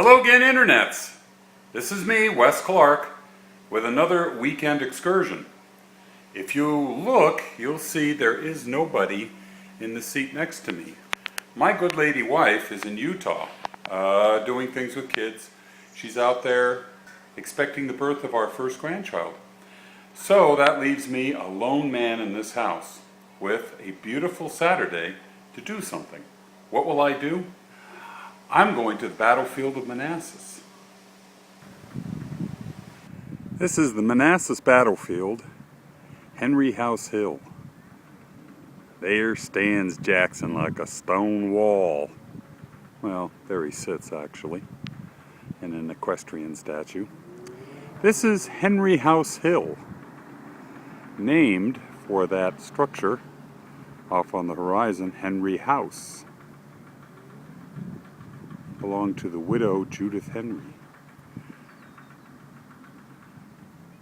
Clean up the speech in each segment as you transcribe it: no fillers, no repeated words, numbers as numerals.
Hello again, internets. This is me, Wes Clark, with another weekend excursion. If you look, you'll see there is nobody in the seat next to me. My good lady wife is in Utah, doing things with kids. She's out there expecting the birth of our first grandchild. So that leaves me a lone man in this house with a beautiful Saturday to do something. What will I do? I'm going to the battlefield of Manassas. This is the Manassas Battlefield, Henry House Hill. There stands Jackson like a stone wall. Well, there he sits actually, in an equestrian statue. This is Henry House Hill, named for that structure off on the horizon, Henry House. Belonged to the widow Judith Henry.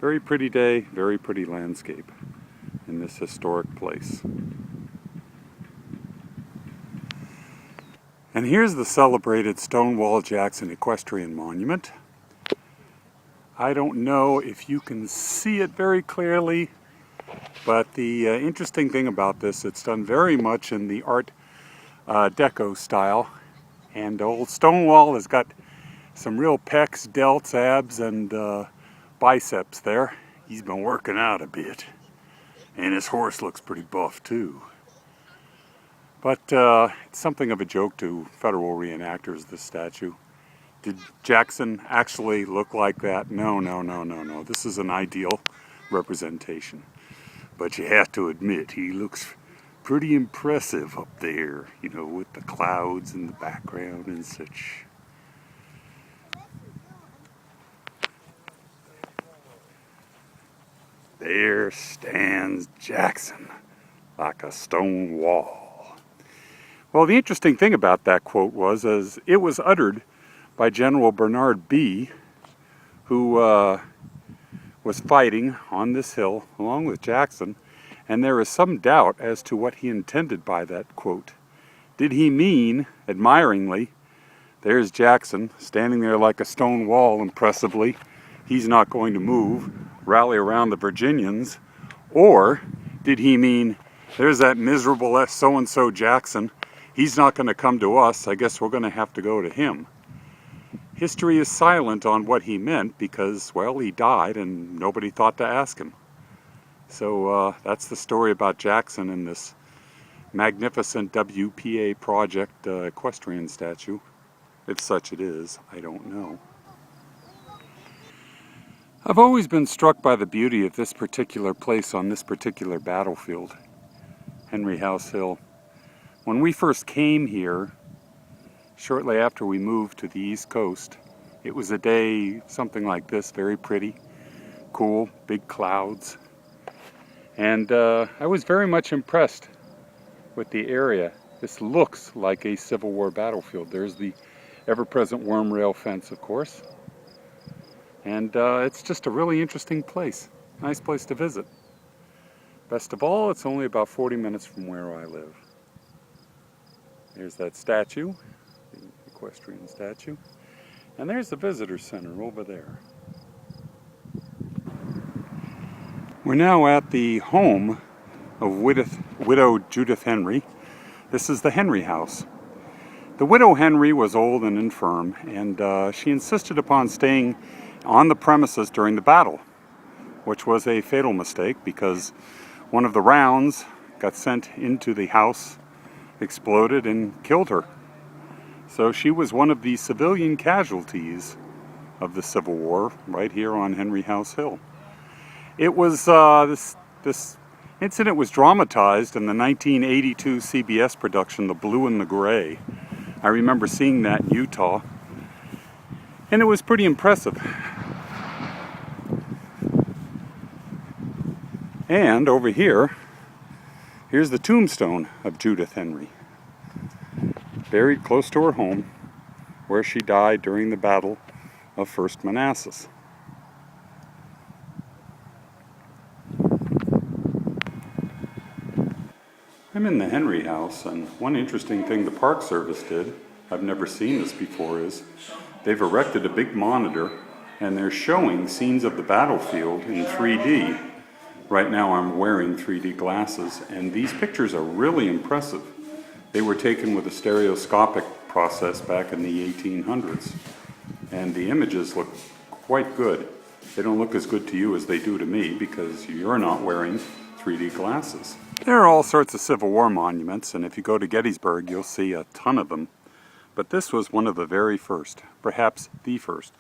Very pretty day, very pretty landscape in this historic place. And here's the celebrated Stonewall Jackson Equestrian Monument. I don't know if you can see it very clearly, but the interesting thing about this, it's done very much in the Art Deco style. And old Stonewall has got some real pecs, delts, abs, and biceps there. He's been working out a bit. And his horse looks pretty buff too. But it's something of a joke to federal reenactors, this statue. Did Jackson actually look like that? No. This is an ideal representation. But you have to admit, he looks pretty impressive up there, you know, with the clouds in the background and such. There stands Jackson like a stone wall. Well, the interesting thing about that quote was, as it was uttered by General Bernard B., who was fighting on this hill along with Jackson. And there is some doubt as to what he intended by that quote. Did he mean, admiringly, there's Jackson standing there like a stone wall impressively, he's not going to move, rally around the Virginians? Or did he mean, there's that miserable so-and-so Jackson, he's not going to come to us, I guess we're going to have to go to him? History is silent on what he meant because, well, he died and nobody thought to ask him. So that's the story about Jackson and this magnificent WPA project equestrian statue. If such it is, I don't know. I've always been struck by the beauty of this particular place on this particular battlefield, Henry House Hill. When we first came here, shortly after we moved to the East Coast, it was a day something like this, very pretty, cool, big clouds. And I was very much impressed with the area. This looks like a Civil War battlefield. There's the ever-present worm rail fence, of course. And it's just a really interesting place. Nice place to visit. Best of all, it's only about 40 minutes from where I live. There's that statue, the equestrian statue. And there's the visitor center over there. We're now at the home of widow Judith Henry. This is the Henry House. The widow Henry was old and infirm, and she insisted upon staying on the premises during the battle, which was a fatal mistake because one of the rounds got sent into the house, exploded, and killed her. So she was one of the civilian casualties of the Civil War right here on Henry House Hill. It was, this incident was dramatized in the 1982 CBS production, The Blue and the Gray. I remember seeing that in Utah, and it was pretty impressive. And over here, here's the tombstone of Judith Henry, buried close to her home, where she died during the Battle of First Manassas. I'm in the Henry House, and one interesting thing the Park Service did, I've never seen this before, is They've erected a big monitor and they're showing scenes of the battlefield in 3D. Right now I'm wearing 3D glasses, and these pictures are really impressive. They were taken with a stereoscopic process back in the 1800s, and the images look quite good. They don't look as good to you as they do to me because you're not wearing 3D glasses. There are all sorts of Civil War monuments, and if you go to Gettysburg, you'll see a ton of them. But this was one of the very first, perhaps the first.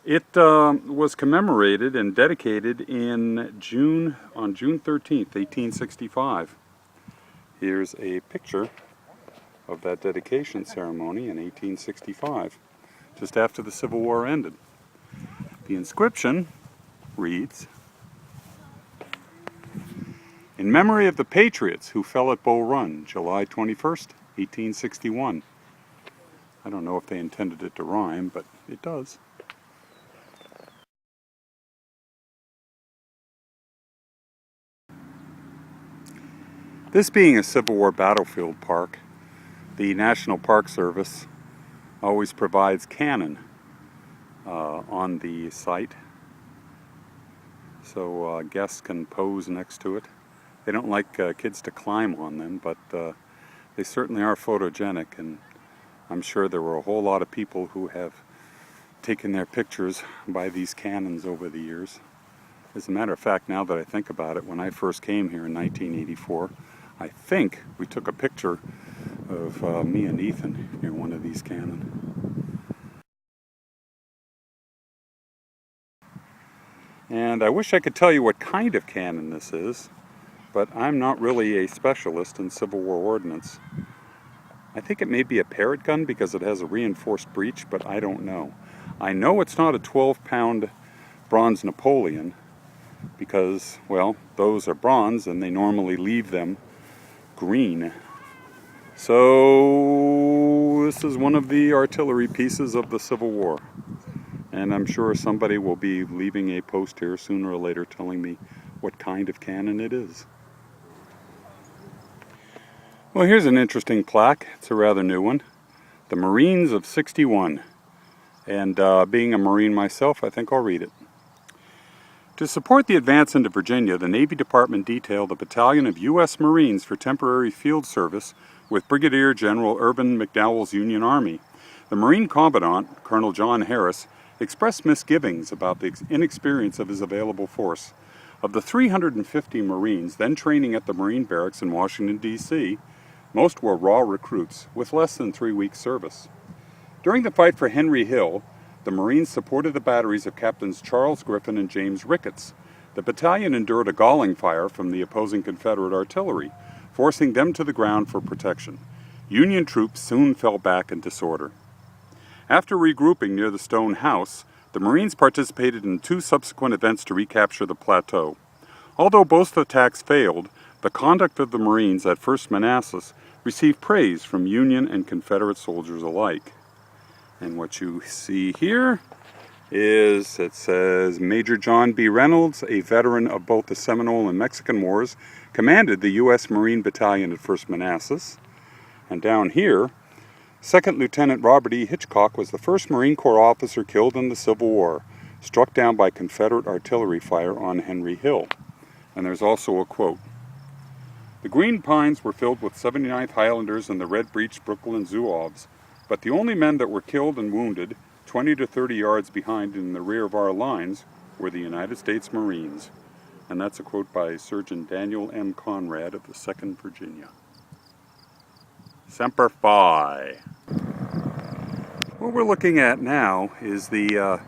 It was commemorated and dedicated on June 13th, 1865. Here's a picture of that dedication ceremony in 1865, just after the Civil War ended. The inscription reads, "In memory of the Patriots who fell at Bull Run, July 21st, 1861. I don't know if they intended it to rhyme, but it does. This being a Civil War battlefield park, the National Park Service always provides cannon on the site, so guests can pose next to it. They don't like kids to climb on them, but they certainly are photogenic, and I'm sure there were a whole lot of people who have taken their pictures by these cannons over the years. As a matter of fact, now that I think about it, when I first came here in 1984, I think we took a picture of me and Ethan near one of these cannon. And I wish I could tell you what kind of cannon this is, but I'm not really a specialist in Civil War ordnance. I think it may be a Parrott gun because it has a reinforced breech, but I don't know. I know it's not a 12-pound bronze Napoleon because, well, those are bronze and they normally leave them green. So this is one of the artillery pieces of the Civil War. And I'm sure somebody will be leaving a post here sooner or later telling me what kind of cannon it is. Well, here's an interesting plaque. It's a rather new one. The Marines of '61. And being a Marine myself, I think I'll read it. To support the advance into Virginia, the Navy Department detailed a battalion of U.S. Marines for temporary field service with Brigadier General Irvin McDowell's Union Army. The Marine Commandant, Colonel John Harris, expressed misgivings about the inexperience of his available force. Of the 350 Marines then training at the Marine Barracks in Washington, D.C., most were raw recruits with less than 3 weeks' service. During the fight for Henry Hill, the Marines supported the batteries of Captains Charles Griffith and James Ricketts. The battalion endured a galling fire from the opposing Confederate artillery, forcing them to the ground for protection. Union troops soon fell back in disorder. After regrouping near the Stone House, the Marines participated in 2 subsequent events to recapture the plateau. Although both attacks failed, the conduct of the Marines at 1st Manassas received praise from Union and Confederate soldiers alike. And what you see here is, it says, Major John B. Reynolds, a veteran of both the Seminole and Mexican Wars, commanded the U.S. Marine Battalion at 1st Manassas. And down here, 2nd Lieutenant Robert E. Hitchcock was the first Marine Corps officer killed in the Civil War, struck down by Confederate artillery fire on Henry Hill. And there's also a quote. The Green Pines were filled with 79th Highlanders and the Red Breech Brooklyn Zouaves, but the only men that were killed and wounded 20 to 30 yards behind in the rear of our lines were the United States Marines. And that's a quote by Surgeon Daniel M. Conrad of the 2nd Virginia. Semper Fi. What we're looking at now is the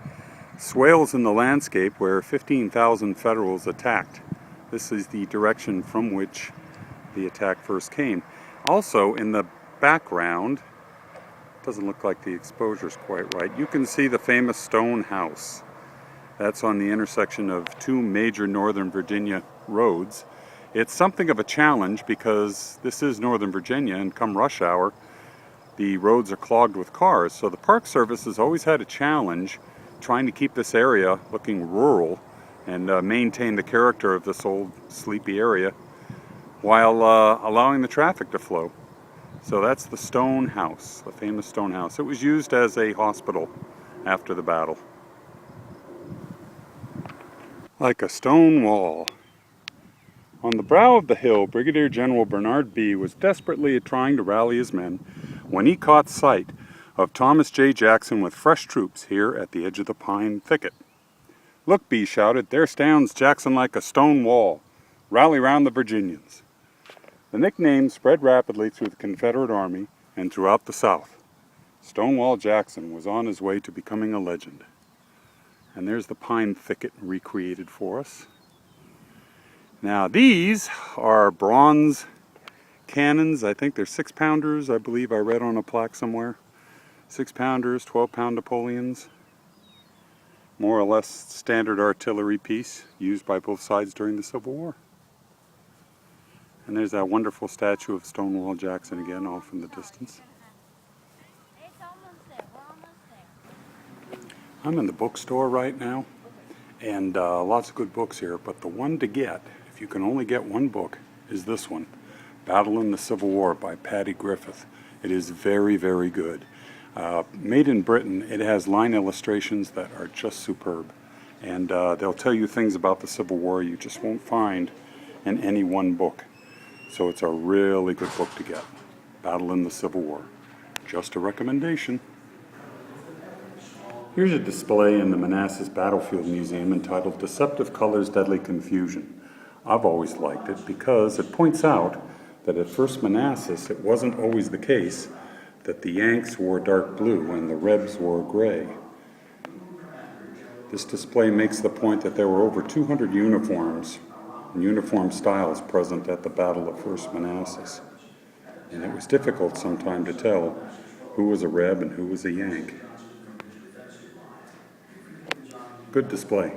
swales in the landscape where 15,000 Federals attacked. This is the direction from which the attack first came. Also in the background, doesn't look like the exposure's quite right, you can see the famous Stone House. That's on the intersection of 2 major Northern Virginia roads. It's something of a challenge because this is Northern Virginia, and come rush hour, the roads are clogged with cars. So the Park Service has always had a challenge trying to keep this area looking rural and maintain the character of this old sleepy area while allowing the traffic to flow. So that's the stone house, the famous stone house. It was used as a hospital after the battle. Like a stone wall. On the brow of the hill, Brigadier General Bernard B. was desperately trying to rally his men when he caught sight of Thomas J. Jackson with fresh troops here at the edge of the pine thicket. "Look," B. shouted, "there stands Jackson like a stone wall. Rally round the Virginians." The nickname spread rapidly through the Confederate Army and throughout the South. Stonewall Jackson was on his way to becoming a legend. And there's the pine thicket recreated for us. Now these are bronze cannons. I think they're 6-pounders. I believe I read on a plaque somewhere. 6-pounders, 12-pound Napoleons. More or less standard artillery piece used by both sides during the Civil War. And there's that wonderful statue of Stonewall Jackson again off in the distance. I'm in the bookstore right now, and lots of good books here, but the one to get, if you can only get one book, is this one, Battle in the Civil War by Patty Griffith. It is very, very good. Made in Britain, it has line illustrations that are just superb. And they'll tell you things about the Civil War you just won't find in any one book. So it's a really good book to get. Battle in the Civil War. Just a recommendation. Here's a display in the Manassas Battlefield Museum entitled "Deceptive Colors, Deadly Confusion." I've always liked it because it points out that at first Manassas, it wasn't always the case that the Yanks wore dark blue and the Rebs wore gray. This display makes the point that there were over 200 uniforms and uniform styles present at the Battle of First Manassas. And it was difficult sometime to tell who was a Reb and who was a Yank. Good display.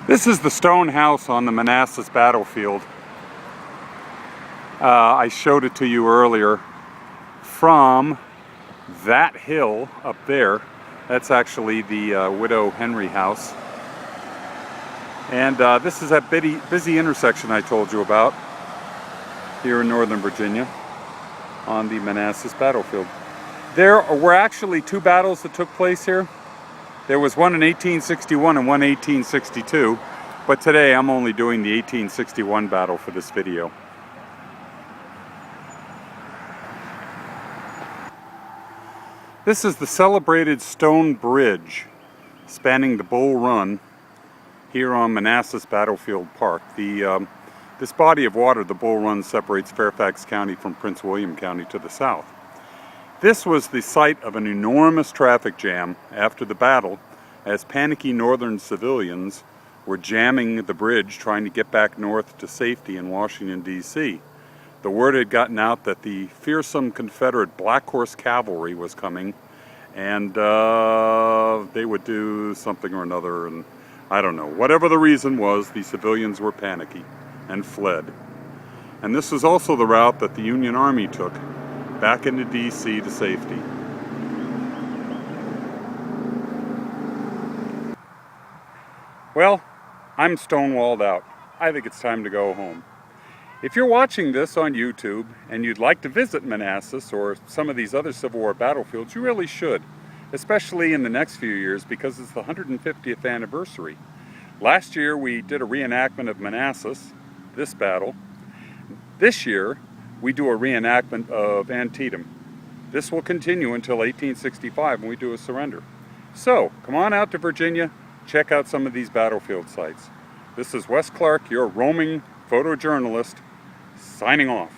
This is the stone house on the Manassas Battlefield. I showed it to you earlier. From that hill up there, that's actually the Widow Henry house. And this is that busy intersection I told you about here in Northern Virginia on the Manassas Battlefield. There were actually two battles that took place here. There was one in 1861 and one in 1862, but today I'm only doing the 1861 battle for this video. This is the celebrated stone bridge spanning the Bull Run here on Manassas Battlefield Park. This body of water, the Bull Run, separates Fairfax County from Prince William County to the south. This was the site of an enormous traffic jam after the battle, as panicky northern civilians were jamming the bridge trying to get back north to safety in Washington, D.C. The word had gotten out that the fearsome Confederate Black Horse Cavalry was coming, and they would do something or another, and I don't know. Whatever the reason was, the civilians were panicky and fled. And this was also the route that the Union Army took back into D.C. to safety. Well, I'm stonewalled out. I think it's time to go home. If you're watching this on YouTube and you'd like to visit Manassas or some of these other Civil War battlefields, you really should, especially in the next few years because it's the 150th anniversary. Last year we did a reenactment of Manassas, this battle. This year we do a reenactment of Antietam. This will continue until 1865 when we do a surrender. So come on out to Virginia, check out some of these battlefield sites. This is Wes Clark, your roaming photojournalist, signing off.